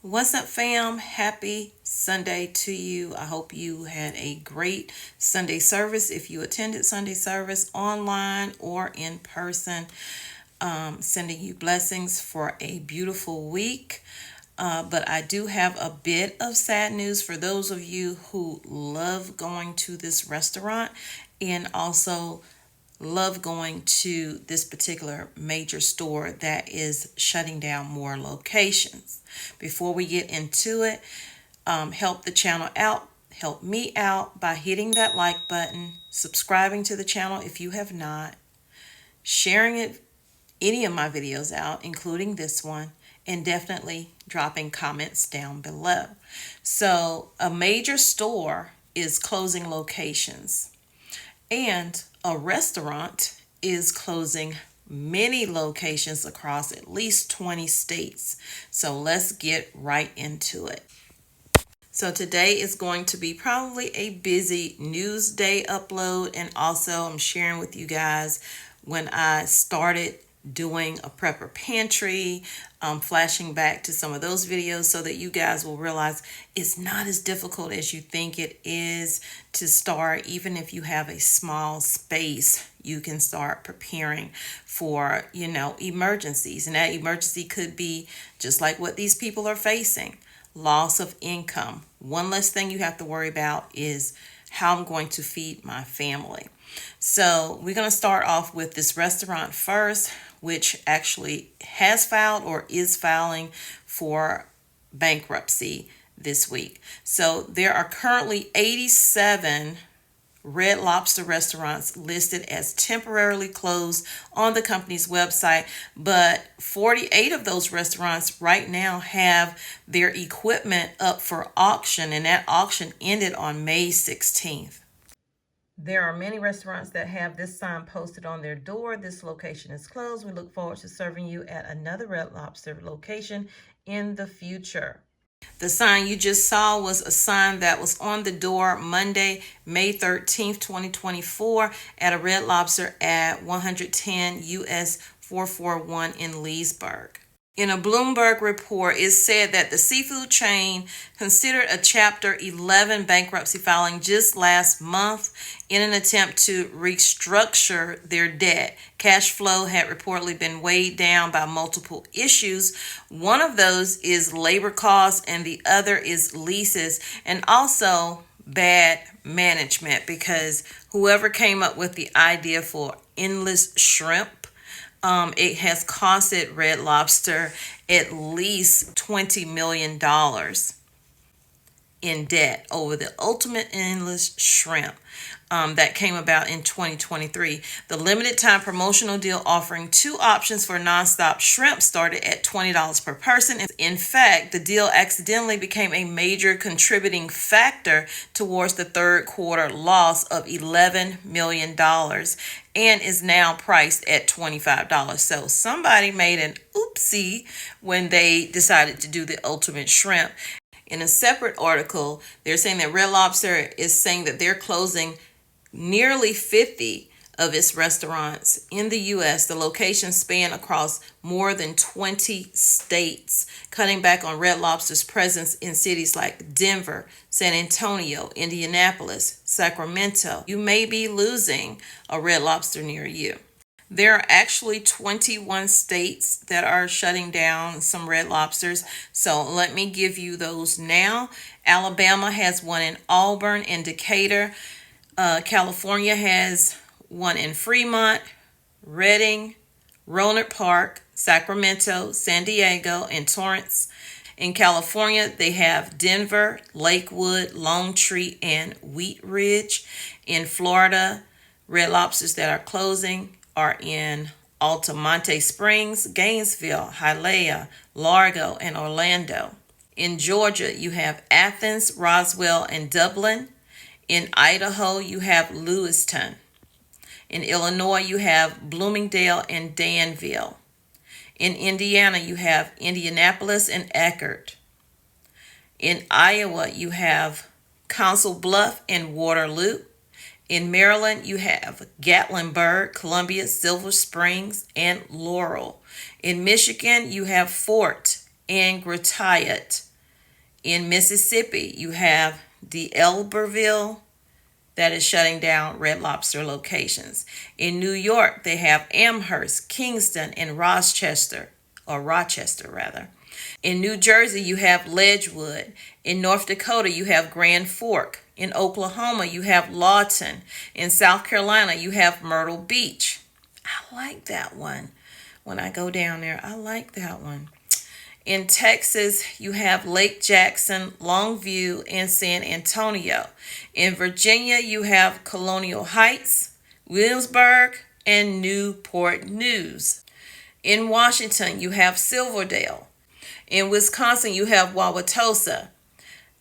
What's up, fam? Happy Sunday to you. I hope you had a great Sunday service. If you attended Sunday service online or in person, sending you blessings for a beautiful week. But I do have a bit of sad news for those of you who love going to this restaurant and also love going to this particular major store that is shutting down more locations. Before we get into it, help the channel out, help me out by hitting that like button, subscribing to the channel if you have not, sharing any of my videos out, including this one, and definitely dropping comments down below. So, a major store is closing locations, and a restaurant is closing many locations across at least 20 states. So let's get right into it. So today is going to be probably a busy news day upload, and also I'm sharing with you guys when I started doing a prepper pantry, flashing back to some of those videos so that you guys will realize it's not as difficult as you think it is to start. Even if you have a small space, you can start preparing for, emergencies. And that emergency could be just like what these people are facing: loss of income. One less thing you have to worry about is how I'm going to feed my family. So we're going to start off with this restaurant first, which actually has filed or is filing for bankruptcy this week. So there are currently 87 Red Lobster restaurants listed as temporarily closed on the company's website, but 48 of those restaurants right now have their equipment up for auction, and that auction ended on May 16th. There are many restaurants that have this sign posted on their door: "This location is closed. We look forward to serving you at another Red Lobster location in the future." The sign you just saw was a sign that was on the door Monday, May 13th, 2024 at a Red Lobster at 110 US 441 in Leesburg. In a Bloomberg report, it said that the seafood chain considered a Chapter 11 bankruptcy filing just last month in an attempt to restructure their debt. Cash flow had reportedly been weighed down by multiple issues. One of those is labor costs, and the other is leases, and also bad management, because whoever came up with the idea for endless shrimp, it has costed Red Lobster at least $20 million in debt over the ultimate endless shrimp that came about in 2023. The limited time promotional deal offering two options for nonstop shrimp started at $20 per person. In fact, the deal accidentally became a major contributing factor towards the third quarter loss of $11 million and is now priced at $25. So somebody made an oopsie when they decided to do the ultimate shrimp. In a separate article, they're saying that Red Lobster is saying that they're closing nearly 50 of its restaurants in the U.S. The locations span across more than 20 states, cutting back on Red Lobster's presence in cities like Denver, San Antonio, Indianapolis, Sacramento. You may be losing a Red Lobster near you. There are actually 21 states that are shutting down some Red Lobsters. So let me give you those now. Alabama has one in Auburn and Decatur. California has one in Fremont, Redding, Rohnert Park, Sacramento, San Diego, and Torrance. In California, they have Denver, Lakewood, Lone Tree, and Wheat Ridge. In Florida, Red Lobsters that are closing are in Altamonte Springs, Gainesville, Hialeah, Largo, and Orlando. In Georgia, you have Athens, Roswell, and Dublin. In Idaho, you have Lewiston. In Illinois, you have Bloomingdale and Danville. In Indiana, you have Indianapolis and Eckerd. In Iowa, you have Council Bluff and Waterloo. In Maryland, you have Gatlinburg, Columbia, Silver Springs, and Laurel. In Michigan, you have Fort and Gratiot. In Mississippi, you have the Elberville that is shutting down Red Lobster locations. In New York, they have Amherst, Kingston, and Rochester rather. In New Jersey, you have Ledgewood. In North Dakota, you have Grand Fork. In Oklahoma, you have Lawton. In South Carolina, you have Myrtle Beach. I like that one. When I go down there, I like that one. In Texas, you have Lake Jackson, Longview, and San Antonio. In Virginia, you have Colonial Heights, Williamsburg, and Newport News. In Washington, you have Silverdale. In Wisconsin, you have Wauwatosa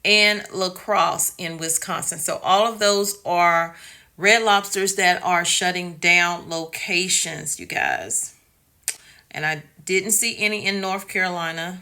and La Crosse in Wisconsin. So all of those are Red Lobsters that are shutting down locations, you guys. And I didn't see any in North Carolina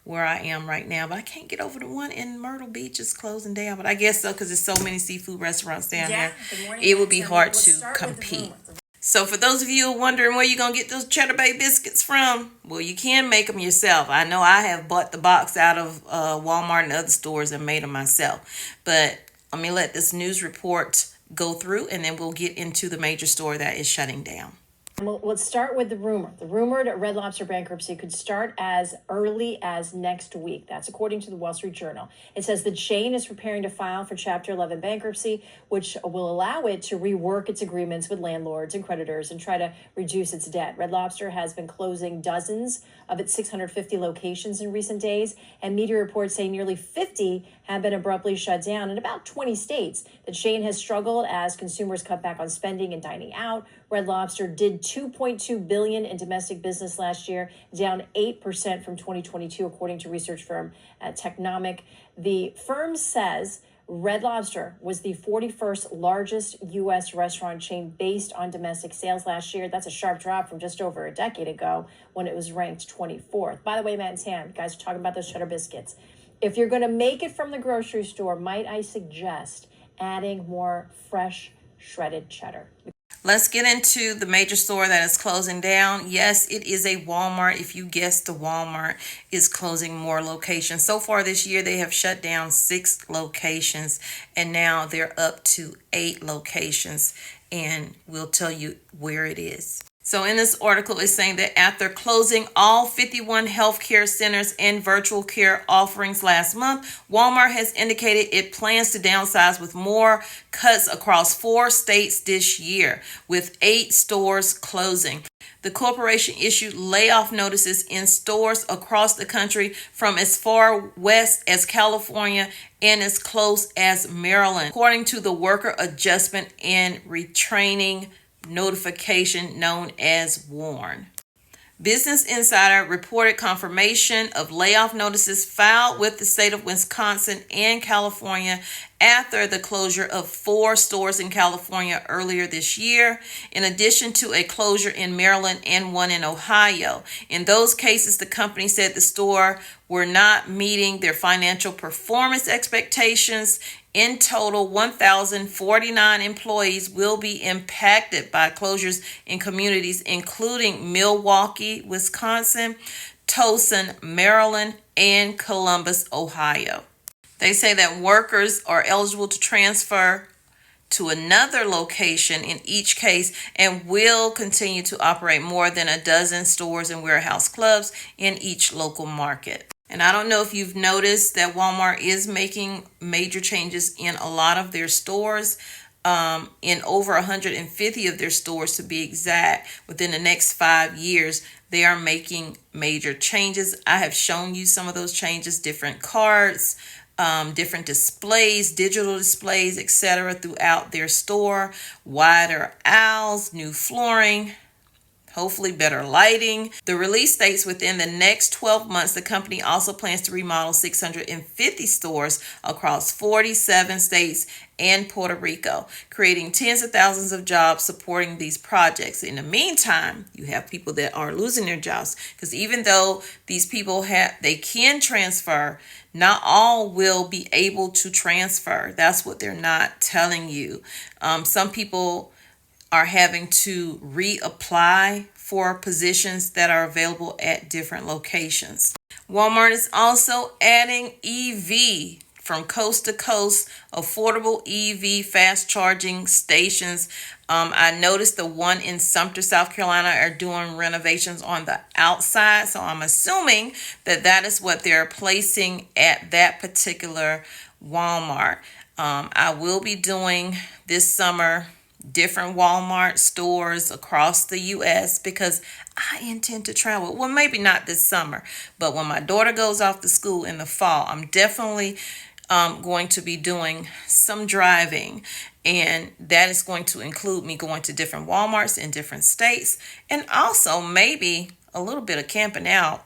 where I am right now, but I can't get over the one in Myrtle Beach is closing down. But I guess so, because there's so many seafood restaurants down there. It would be hard to compete. So for those of you who are wondering where you're going to get those Cheddar Bay biscuits from, well, you can make them yourself. I know I have bought the box out of Walmart and other stores and made them myself. But let me let this news report go through, and then we'll get into the major store that is shutting down. Well, let's start with the rumor. The rumored Red Lobster bankruptcy could start as early as next week. That's according to the Wall Street Journal. It says the chain is preparing to file for Chapter 11 bankruptcy, which will allow it to rework its agreements with landlords and creditors and try to reduce its debt. Red Lobster has been closing dozens of its 650 locations in recent days, and media reports say nearly 50 have been abruptly shut down in about 20 states. The chain has struggled as consumers cut back on spending and dining out. Red Lobster did $2.2 billion in domestic business last year, down 8% from 2022, according to research firm Technomic. The firm says Red Lobster was the 41st largest U.S. restaurant chain based on domestic sales last year. That's a sharp drop from just over a decade ago when it was ranked 24th. By the way, Matt and Sam, guys are talking about those cheddar biscuits. If you're going to make it from the grocery store, might I suggest adding more fresh shredded cheddar? Let's get into the major store that is closing down. Yes, it is a Walmart. If you guessed, the Walmart is closing more locations. So far this year, they have shut down 6 locations, and now they're up to 8 locations, and we'll tell you where it is. So in this article, it's saying that after closing all 51 healthcare centers and virtual care offerings last month, Walmart has indicated it plans to downsize with more cuts across 4 states this year, with 8 stores closing. The corporation issued layoff notices in stores across the country from as far west as California and as close as Maryland, according to the Worker Adjustment and Retraining Notification known as WARN. Business Insider reported confirmation of layoff notices filed with the state of Wisconsin and California after the closure of 4 stores in California earlier this year, in addition to a closure in Maryland and one in Ohio. In those cases, the company said the store were not meeting their financial performance expectations. In total, 1,049 employees will be impacted by closures in communities including Milwaukee, Wisconsin, Towson, Maryland, and Columbus, Ohio. They say that workers are eligible to transfer to another location in each case and will continue to operate more than a dozen stores and warehouse clubs in each local market. And I don't know if you've noticed that Walmart is making major changes in a lot of their stores, in over 150 of their stores to be exact. Within the next 5 years, they are making major changes. I have shown you some of those changes, different cards, different displays, digital displays, etc. throughout their store, wider aisles, new flooring, hopefully better lighting. The release states within the next 12 months, the company also plans to remodel 650 stores across 47 states and Puerto Rico, creating tens of thousands of jobs supporting these projects. In the meantime, you have people that are losing their jobs, because even though these people they can transfer, not all will be able to transfer. That's what they're not telling you. Some people are having to reapply for positions that are available at different locations. Walmart is also adding EV from coast to coast affordable EV fast charging stations. I noticed the one in Sumter, South Carolina are doing renovations on the outside, so I'm assuming that that is what they're placing at that particular Walmart. I will be doing this summer different Walmart stores across the U.S. because I intend to travel. Well, maybe not this summer, but when my daughter goes off to school in the fall, I'm definitely going to be doing some driving, and that is going to include me going to different Walmarts in different states, and also maybe a little bit of camping out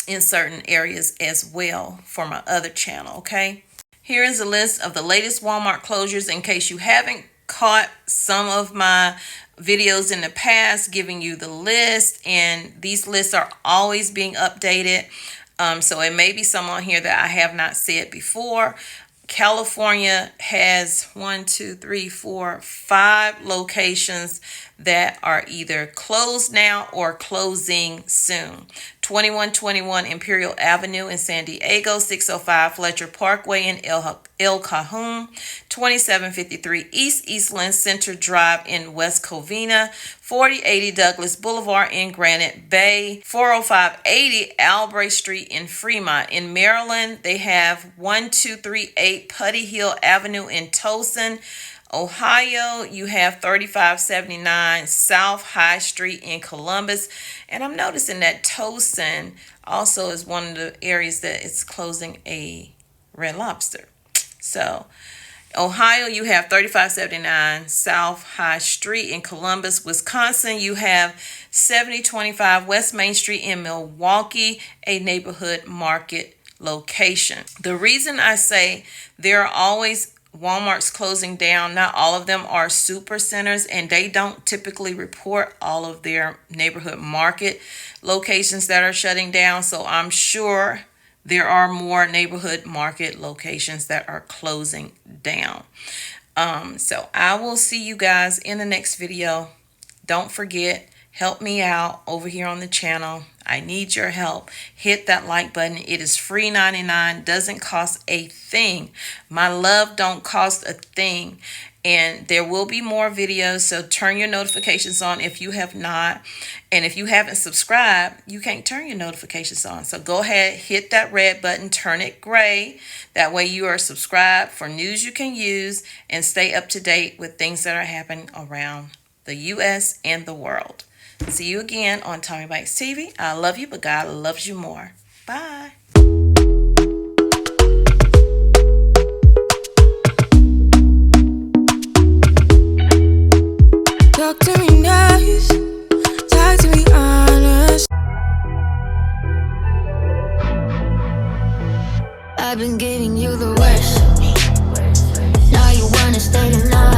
in certain areas as well for my other channel. Okay, here is a list of the latest Walmart closures in case you haven't caught some of my videos in the past giving you the list, and these lists are always being updated. So it may be some on here that I have not said before. California has 5 locations that are either closed now or closing soon. 2121 Imperial Avenue in San Diego, 605 Fletcher Parkway in El Cajon, 2753 East Eastland Center Drive in West Covina, 4080 Douglas Boulevard in Granite Bay, 40580 Albright Street in Fremont. In Maryland, they have 1238 Putty Hill Avenue in Towson. Ohio, you have 3579 South High Street in Columbus. And I'm noticing that Towson also is one of the areas that is closing a Red Lobster. So, Ohio, you have 3579 South High Street in Columbus. Wisconsin, you have 7025 West Main Street in Milwaukee, a neighborhood market location. The reason I say there are always Walmart's closing down, not all of them are super centers, and they don't typically report all of their neighborhood market locations that are shutting down. So I'm sure there are more neighborhood market locations that are closing down. So I will see you guys in the next video. Don't forget, help me out over here on the channel. I need your help. Hit that like button. It is free 99, doesn't cost a thing. My love don't cost a thing. And there will be more videos, so turn your notifications on if you have not. And if you haven't subscribed, you can't turn your notifications on. So go ahead, hit that red button, turn it gray. That way you are subscribed for news you can use and stay up to date with things that are happening around the U.S. and the world. See you again on Tommy Bites TV. I love you, but God loves you more. Bye. Talk to me nice, talk to me honest. I've been giving you the worst. Now you wanna stay tonight.